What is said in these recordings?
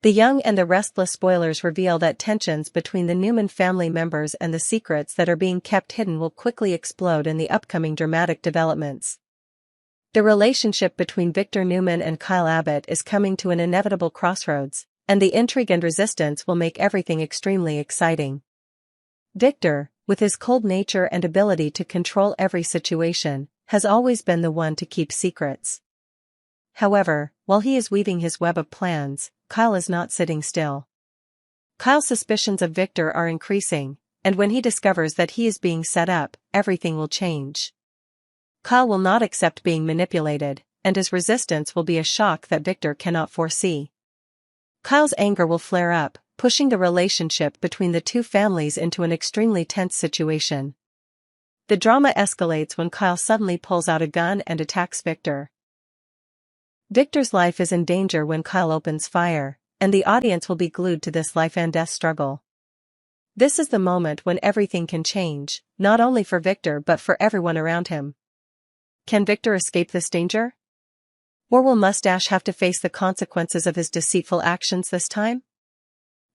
The Young and the Restless spoilers reveal that tensions between the Newman family members and the secrets that are being kept hidden will quickly explode in the upcoming dramatic developments. The relationship between Victor Newman and Kyle Abbott is coming to an inevitable crossroads, and the intrigue and resistance will make everything extremely exciting. Victor, with his cold nature and ability to control every situation, has always been the one to keep secrets. However, while he is weaving his web of plans, Kyle is not sitting still. Kyle's suspicions of Victor are increasing, and when he discovers that he is being set up, everything will change. Kyle will not accept being manipulated, and his resistance will be a shock that Victor cannot foresee. Kyle's anger will flare up, pushing the relationship between the two families into an extremely tense situation. The drama escalates when Kyle suddenly pulls out a gun and attacks Victor. Victor's life is in danger when Kyle opens fire, and the audience will be glued to this life-and-death struggle. This is the moment when everything can change, not only for Victor but for everyone around him. Can Victor escape this danger? Or will Mustache have to face the consequences of his deceitful actions this time?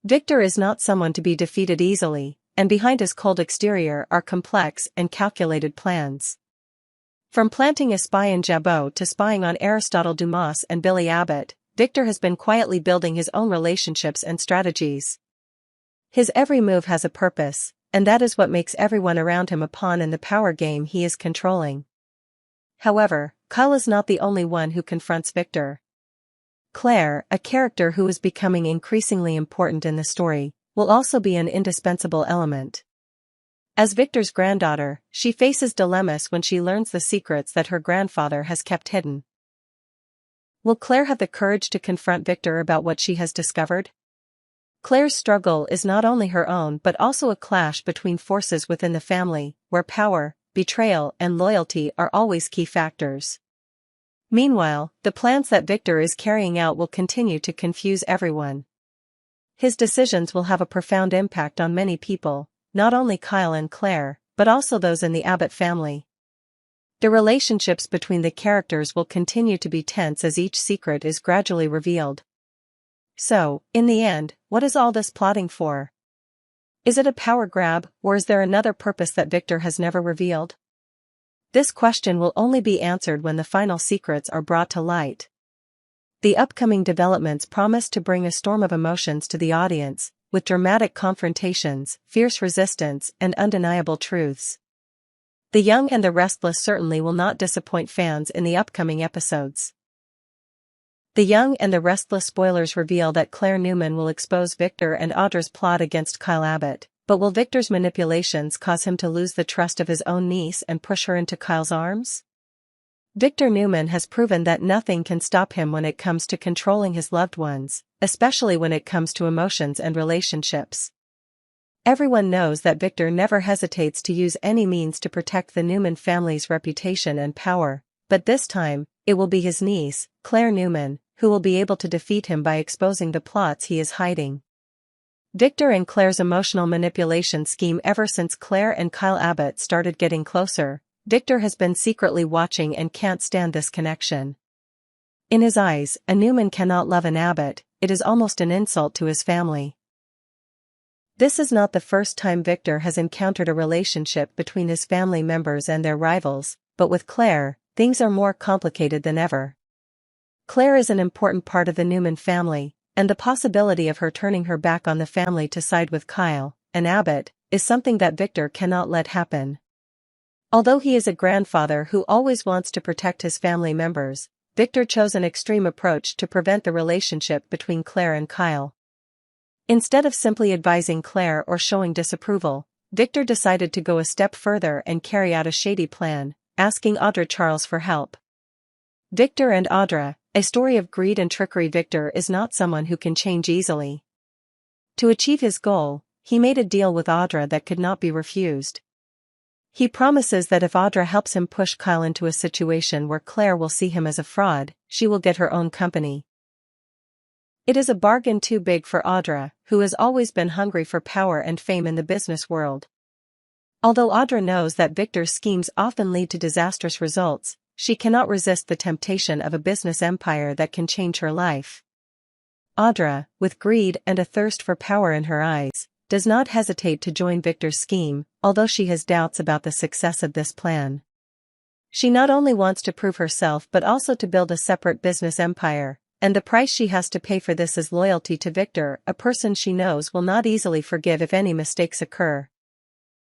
Victor is not someone to be defeated easily, and behind his cold exterior are complex and calculated plans. From planting a spy in Jabot to spying on Aristotle Dumas and Billy Abbott, Victor has been quietly building his own relationships and strategies. His every move has a purpose, and that is what makes everyone around him a pawn in the power game he is controlling. However, Kyle is not the only one who confronts Victor. Claire, a character who is becoming increasingly important in the story, will also be an indispensable element. As Victor's granddaughter, she faces dilemmas when she learns the secrets that her grandfather has kept hidden. Will Claire have the courage to confront Victor about what she has discovered? Claire's struggle is not only her own but also a clash between forces within the family, where power, betrayal, and loyalty are always key factors. Meanwhile, the plans that Victor is carrying out will continue to confuse everyone. His decisions will have a profound impact on many people, not only Kyle and Claire, but also those in the Abbott family. The relationships between the characters will continue to be tense as each secret is gradually revealed. So, in the end, what is all this plotting for? Is it a power grab, or is there another purpose that Victor has never revealed? This question will only be answered when the final secrets are brought to light. The upcoming developments promise to bring a storm of emotions to the audience, with dramatic confrontations, fierce resistance, and undeniable truths. The Young and the Restless certainly will not disappoint fans in the upcoming episodes. The Young and the Restless spoilers reveal that Claire Newman will expose Victor and Audra's plot against Kyle Abbott, but will Victor's manipulations cause him to lose the trust of his own niece and push her into Kyle's arms? Victor Newman has proven that nothing can stop him when it comes to controlling his loved ones, especially when it comes to emotions and relationships. Everyone knows that Victor never hesitates to use any means to protect the Newman family's reputation and power, but this time, it will be his niece, Claire Newman, who will be able to defeat him by exposing the plots he is hiding. Victor and Claire's emotional manipulation scheme. Ever since Claire and Kyle Abbott started getting closer, Victor has been secretly watching and can't stand this connection. In his eyes, a Newman cannot love an Abbott, it is almost an insult to his family. This is not the first time Victor has encountered a relationship between his family members and their rivals, but with Claire, things are more complicated than ever. Claire is an important part of the Newman family, and the possibility of her turning her back on the family to side with Kyle and Abbott is something that Victor cannot let happen. Although he is a grandfather who always wants to protect his family members, Victor chose an extreme approach to prevent the relationship between Claire and Kyle. Instead of simply advising Claire or showing disapproval, Victor decided to go a step further and carry out a shady plan, asking Audra Charles for help. Victor and Audra, a story of greed and trickery. Victor is not someone who can change easily. To achieve his goal, he made a deal with Audra that could not be refused. He promises that if Audra helps him push Kyle into a situation where Claire will see him as a fraud, she will get her own company. It is a bargain too big for Audra, who has always been hungry for power and fame in the business world. Although Audra knows that Victor's schemes often lead to disastrous results, she cannot resist the temptation of a business empire that can change her life. Audra, with greed and a thirst for power in her eyes, does not hesitate to join Victor's scheme, although she has doubts about the success of this plan. She not only wants to prove herself but also to build a separate business empire, and the price she has to pay for this is loyalty to Victor, a person she knows will not easily forgive if any mistakes occur.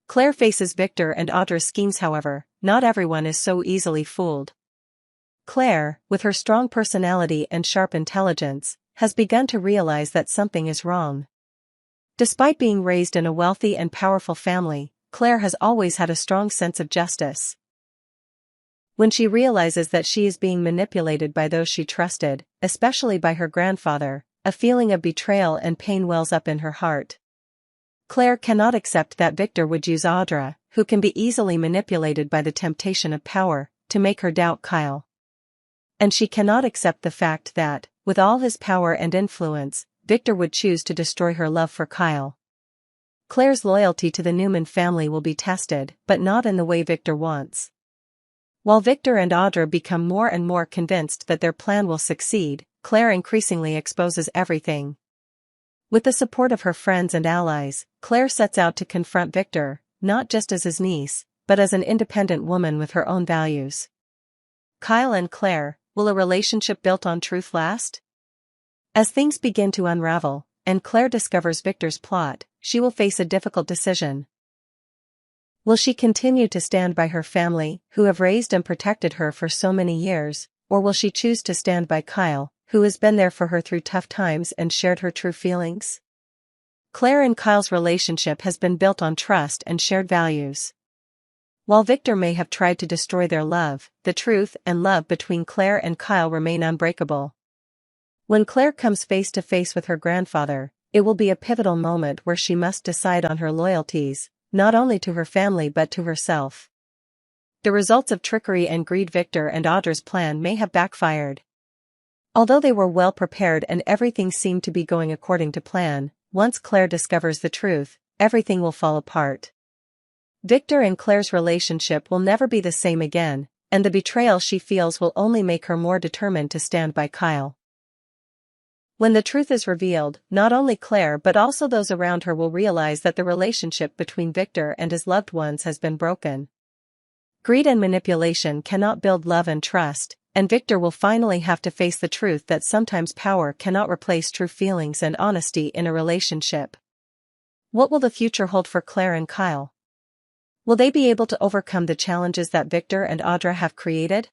Claire faces Victor and Audra's schemes. However, not everyone is so easily fooled. Claire, with her strong personality and sharp intelligence, has begun to realize that something is wrong. Despite being raised in a wealthy and powerful family, Claire has always had a strong sense of justice. When she realizes that she is being manipulated by those she trusted, especially by her grandfather, a feeling of betrayal and pain wells up in her heart. Claire cannot accept that Victor would use Audra, who can be easily manipulated by the temptation of power, to make her doubt Kyle. And she cannot accept the fact that, with all his power and influence, Victor would choose to destroy her love for Kyle. Claire's loyalty to the Newman family will be tested, but not in the way Victor wants. While Victor and Audra become more and more convinced that their plan will succeed, Claire increasingly exposes everything. With the support of her friends and allies, Claire sets out to confront Victor, not just as his niece, but as an independent woman with her own values. Kyle and Claire, will a relationship built on truth last? As things begin to unravel, and Claire discovers Victor's plot, she will face a difficult decision. Will she continue to stand by her family, who have raised and protected her for so many years, or will she choose to stand by Kyle, who has been there for her through tough times and shared her true feelings? Claire and Kyle's relationship has been built on trust and shared values. While Victor may have tried to destroy their love, the truth and love between Claire and Kyle remain unbreakable. When Claire comes face to face with her grandfather, it will be a pivotal moment where she must decide on her loyalties, not only to her family but to herself. The results of trickery and greed. Victor and Audra's plan may have backfired. Although they were well prepared and everything seemed to be going according to plan, once Claire discovers the truth, everything will fall apart. Victor and Claire's relationship will never be the same again, and the betrayal she feels will only make her more determined to stand by Kyle. When the truth is revealed, not only Claire but also those around her will realize that the relationship between Victor and his loved ones has been broken. Greed and manipulation cannot build love and trust, and Victor will finally have to face the truth that sometimes power cannot replace true feelings and honesty in a relationship. What will the future hold for Claire and Kyle? Will they be able to overcome the challenges that Victor and Audra have created?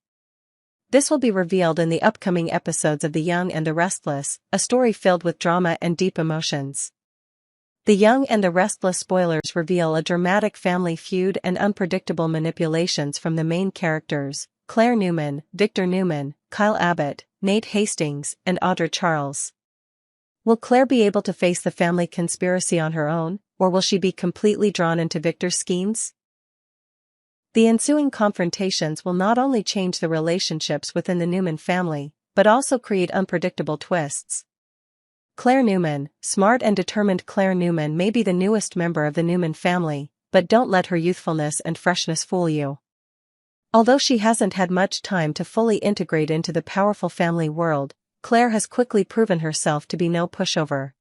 This will be revealed in the upcoming episodes of The Young and the Restless, a story filled with drama and deep emotions. The Young and the Restless spoilers reveal a dramatic family feud and unpredictable manipulations from the main characters, Claire Newman, Victor Newman, Kyle Abbott, Nate Hastings, and Audra Charles. Will Claire be able to face the family conspiracy on her own, or will she be completely drawn into Victor's schemes? The ensuing confrontations will not only change the relationships within the Newman family, but also create unpredictable twists. Claire Newman, smart and determined. Claire Newman may be the newest member of the Newman family, but don't let her youthfulness and freshness fool you. Although she hasn't had much time to fully integrate into the powerful family world, Claire has quickly proven herself to be no pushover.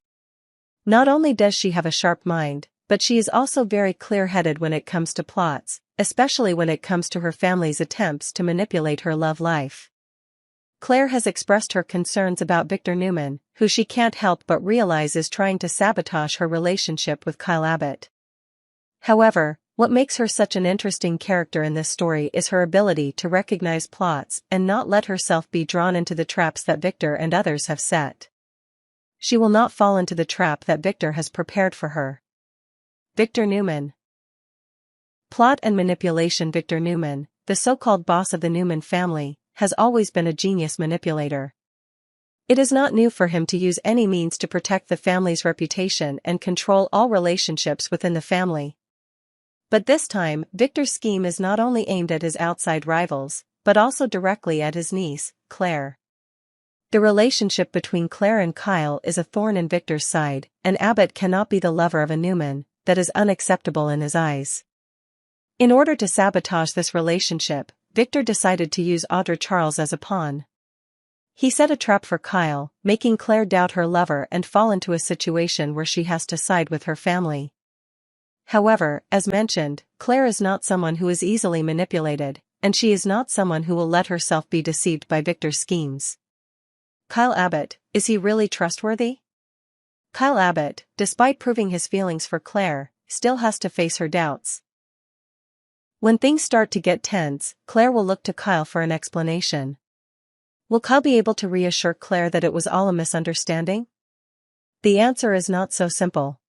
Not only does she have a sharp mind, but she is also very clear-headed when it comes to plots, especially when it comes to her family's attempts to manipulate her love life. Claire has expressed her concerns about Victor Newman, who she can't help but realize is trying to sabotage her relationship with Kyle Abbott. However, what makes her such an interesting character in this story is her ability to recognize plots and not let herself be drawn into the traps that Victor and others have set. She will not fall into the trap that Victor has prepared for her. Victor Newman. Plot and manipulation. Victor Newman, the so-called boss of the Newman family, has always been a genius manipulator. It is not new for him to use any means to protect the family's reputation and control all relationships within the family. But this time, Victor's scheme is not only aimed at his outside rivals, but also directly at his niece, Claire. The relationship between Claire and Kyle is a thorn in Victor's side, and Abbott cannot be the lover of a Newman. That is unacceptable in his eyes. In order to sabotage this relationship, Victor decided to use Audra Charles as a pawn. He set a trap for Kyle, making Claire doubt her lover and fall into a situation where she has to side with her family. However, as mentioned, Claire is not someone who is easily manipulated, and she is not someone who will let herself be deceived by Victor's schemes. Kyle Abbott, is he really trustworthy? Kyle Abbott, despite proving his feelings for Claire, still has to face her doubts. When things start to get tense, Claire will look to Kyle for an explanation. Will Kyle be able to reassure Claire that it was all a misunderstanding? The answer is not so simple.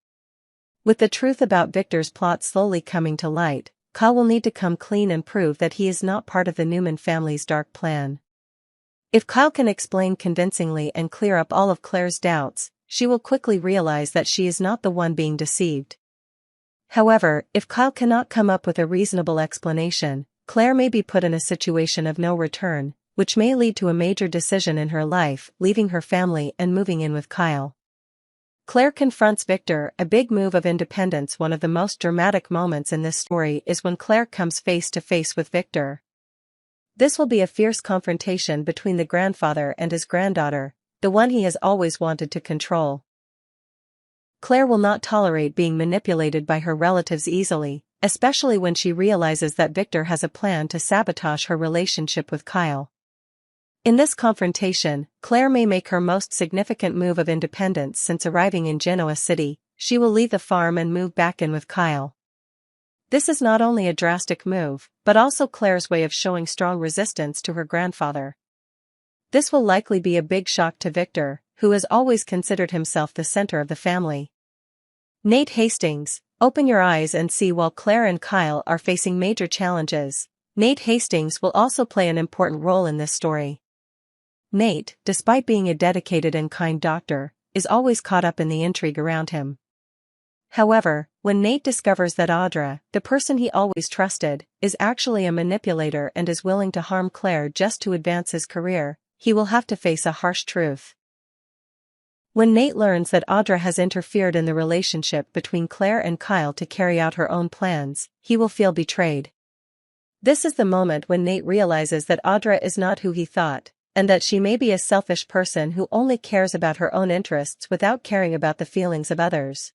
With the truth about Victor's plot slowly coming to light, Kyle will need to come clean and prove that he is not part of the Newman family's dark plan. If Kyle can explain convincingly and clear up all of Claire's doubts, she will quickly realize that she is not the one being deceived. However, if Kyle cannot come up with a reasonable explanation, Claire may be put in a situation of no return, which may lead to a major decision in her life, leaving her family and moving in with Kyle. Claire confronts Victor, a big move of independence. One of the most dramatic moments in this story is when Claire comes face to face with Victor. This will be a fierce confrontation between the grandfather and his granddaughter, the one he has always wanted to control. Claire will not tolerate being manipulated by her relatives easily, especially when she realizes that Victor has a plan to sabotage her relationship with Kyle. In this confrontation, Claire may make her most significant move of independence since arriving in Genoa City. She will leave the farm and move back in with Kyle. This is not only a drastic move, but also Claire's way of showing strong resistance to her grandfather. This will likely be a big shock to Victor, who has always considered himself the center of the family. Nate Hastings, open your eyes and see. While Claire and Kyle are facing major challenges, Nate Hastings will also play an important role in this story. Nate, despite being a dedicated and kind doctor, is always caught up in the intrigue around him. However, when Nate discovers that Audra, the person he always trusted, is actually a manipulator and is willing to harm Claire just to advance his career, he will have to face a harsh truth. When Nate learns that Audra has interfered in the relationship between Claire and Kyle to carry out her own plans, he will feel betrayed. This is the moment when Nate realizes that Audra is not who he thought, and that she may be a selfish person who only cares about her own interests without caring about the feelings of others.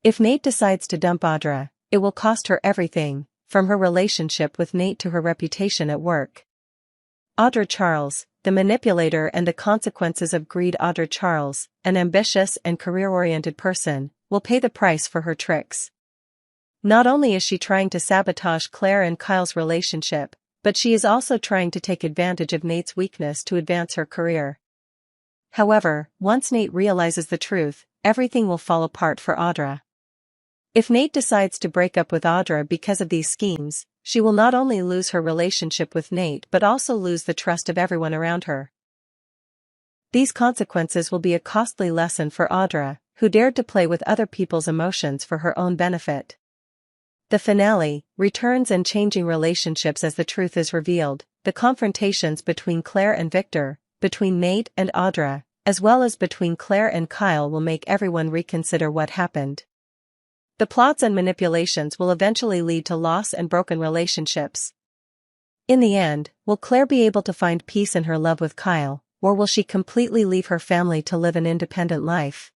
If Nate decides to dump Audra, it will cost her everything, from her relationship with Nate to her reputation at work. Audra Charles, the manipulator, and the consequences of greed. Audra Charles, an ambitious and career-oriented person, will pay the price for her tricks. Not only is she trying to sabotage Claire and Kyle's relationship, but she is also trying to take advantage of Nate's weakness to advance her career. However, once Nate realizes the truth, everything will fall apart for Audra. If Nate decides to break up with Audra because of these schemes, she will not only lose her relationship with Nate but also lose the trust of everyone around her. These consequences will be a costly lesson for Audra, who dared to play with other people's emotions for her own benefit. The finale, returns and changing relationships. As the truth is revealed, the confrontations between Claire and Victor, between Nate and Audra, as well as between Claire and Kyle will make everyone reconsider what happened. The plots and manipulations will eventually lead to loss and broken relationships. In the end, will Claire be able to find peace in her love with Kyle, or will she completely leave her family to live an independent life?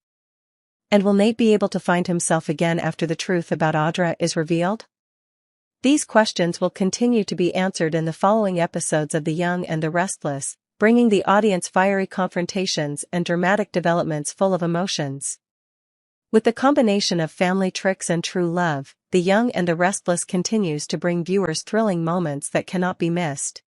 And will Nate be able to find himself again after the truth about Audra is revealed? These questions will continue to be answered in the following episodes of The Young and the Restless, bringing the audience fiery confrontations and dramatic developments full of emotions. With the combination of family tricks and true love, The Young and the Restless continues to bring viewers thrilling moments that cannot be missed.